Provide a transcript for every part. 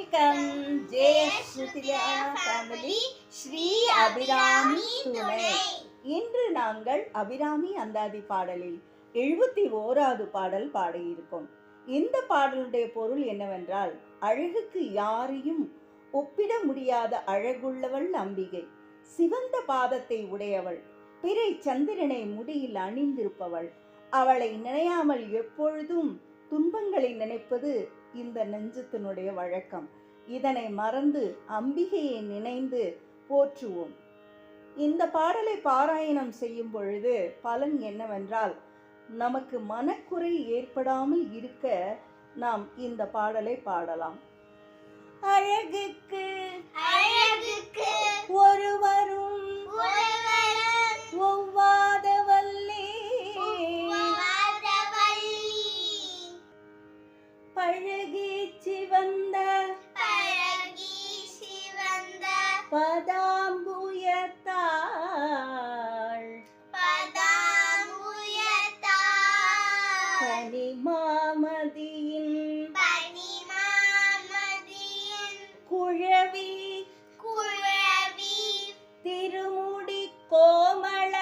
Welcome ஜெய ஸ்ருதியா family Sri Abirami துணை. இன்று நாங்கள் அபிராமி அந்தாதி பாடலில் 71வது பாடல் பாடியிருக்கோம். இந்த பாடலுடைய பொருள் என்னவென்றால், அழகுக்கு யாரையும் ஒப்பிட முடியாத அழகுள்ளவள் அம்பிகை, சிவந்த பாதத்தை உடையவள், பிறை சந்திரனை முடியில் அணிந்திருப்பவள். அவளை நினையாமல் எப்பொழுதும் துன்பங்களை நினைப்பது இந்த நெஞ்சத்தினுடைய வழக்கம். இதனை மறந்து அம்பிகையை நினைந்து போற்றுவோம். இந்த பாடலை பாராயணம் செய்யும் பொழுது பலன் என்னவென்றால், நமக்கு மனக்குறை ஏற்படாமல் இருக்க நாம் இந்த பாடலை பாடலாம். அழகுக்கு ஒருவரும் ஒவ்வாத வல்லி, பழகி சிவந்த பதாம்புயத்தாள், பனிமாமதியின் குழவி திருமுடி கோமள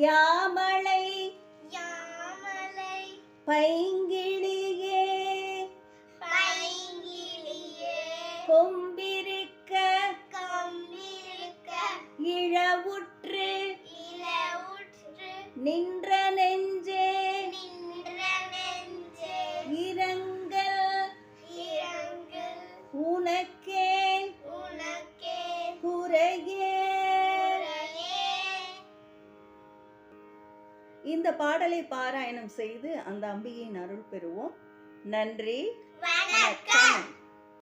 யாமளை பைங்கிளியே கொம்பிருக்க இழவுற்று நின்ற நெஞ்சே இரங்கல் உனக்கே குறையே. இந்த பாடலை பாராயணம் செய்து அந்த அம்பிகையின் அருள் பெறுவோம். நன்றி, வணக்கம்.